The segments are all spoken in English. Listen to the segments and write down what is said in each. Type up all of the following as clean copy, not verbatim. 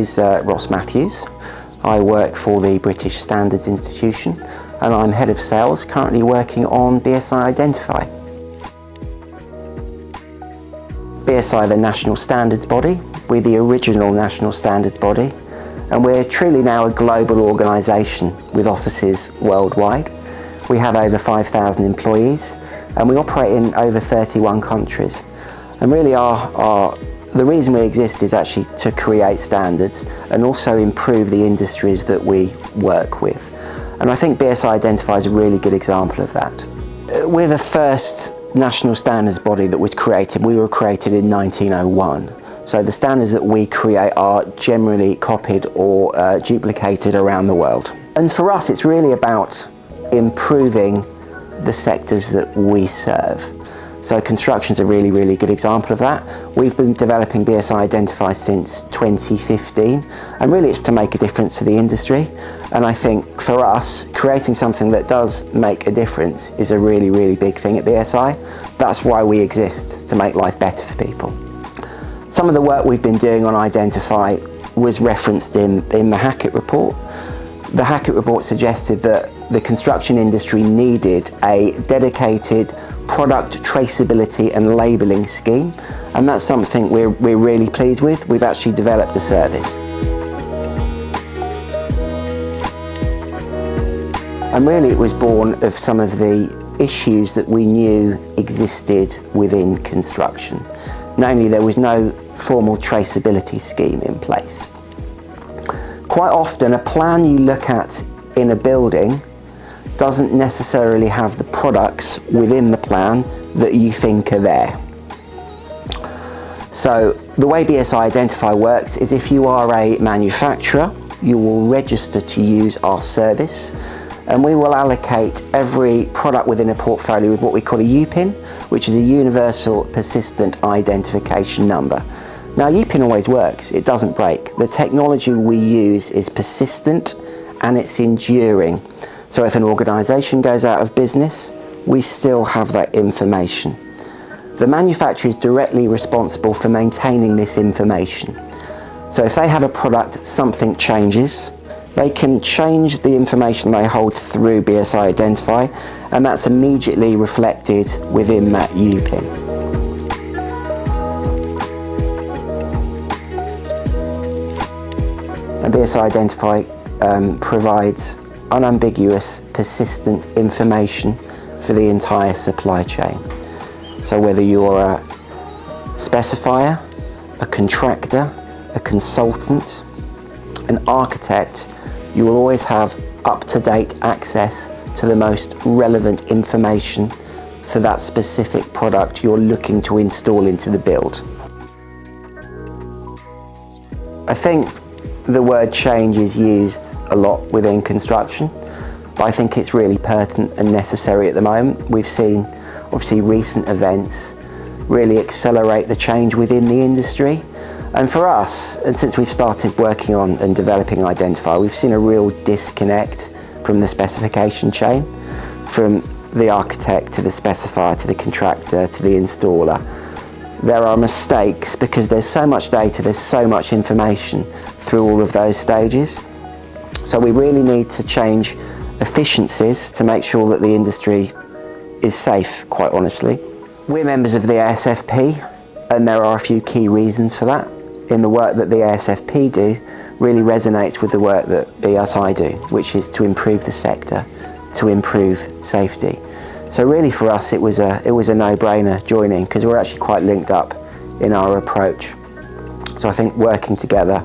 is Ross Matthews. I work for the British Standards Institution and I'm Head of Sales, currently working on BSI Identify. BSI, the national standards body, we're the original national standards body, and we're truly now a global organisation with offices worldwide. We have over 5,000 employees and we operate in over 31 countries. And really the reason we exist is actually to create standards and also improve the industries that we work with. And I think BSI Identify is a really good example of that. We're the first national standards body that was created. We were created in 1901. So the standards that we create are generally copied or duplicated around the world. And for us, it's really about improving the sectors that we serve. So construction is a really, really good example of that. We've been developing BSI Identify since 2015, and really it's to make a difference to the industry. And I think for us, creating something that does make a difference is a really, really big thing at BSI. That's why we exist, to make life better for people. Some of the work we've been doing on Identify was referenced in the Hackett report. The Hackett report suggested that the construction industry needed a dedicated product traceability and labelling scheme, and that's something we're really pleased with. We've actually developed a service. And really it was born of some of the issues that we knew existed within construction. Namely, there was no formal traceability scheme in place. Quite often a plan you look at in a building doesn't necessarily have the products within the plan that you think are there. So the way BSI Identify works is if you are a manufacturer, you will register to use our service, and we will allocate every product within a portfolio with what we call a UPIN, which is a Universal Persistent Identification Number. Now UPIN always works, it doesn't break. The technology we use is persistent and it's enduring. So if an organisation goes out of business, we still have that information. The manufacturer is directly responsible for maintaining this information. So if they have a product, something changes, they can change the information they hold through BSI Identify, and that's immediately reflected within that UPIN. And BSI Identify provides unambiguous, persistent information for the entire supply chain. So whether you're a specifier, a contractor, a consultant, an architect, you will always have up-to-date access to the most relevant information for that specific product you're looking to install into the build. I think the word change is used a lot within construction, but I think it's really pertinent and necessary at the moment. We've seen, obviously, recent events really accelerate the change within the industry. And for us, and since we've started working on and developing Identify, we've seen a real disconnect from the specification chain, from the architect to the specifier to the contractor to the installer. There are mistakes because there's so much data, there's so much information through all of those stages. So we really need to change efficiencies to make sure that the industry is safe, quite honestly. We're members of the ASFP, and there are a few key reasons for that. In the work that the ASFP do really resonates with the work that BSI do, which is to improve the sector, to improve safety. So really for us it was a no-brainer joining, because we're actually quite linked up in our approach. So I think working together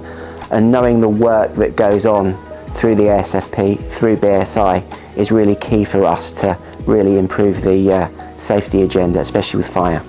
and knowing the work that goes on through the ASFP, through BSI, is really key for us to really improve the safety agenda, especially with fire.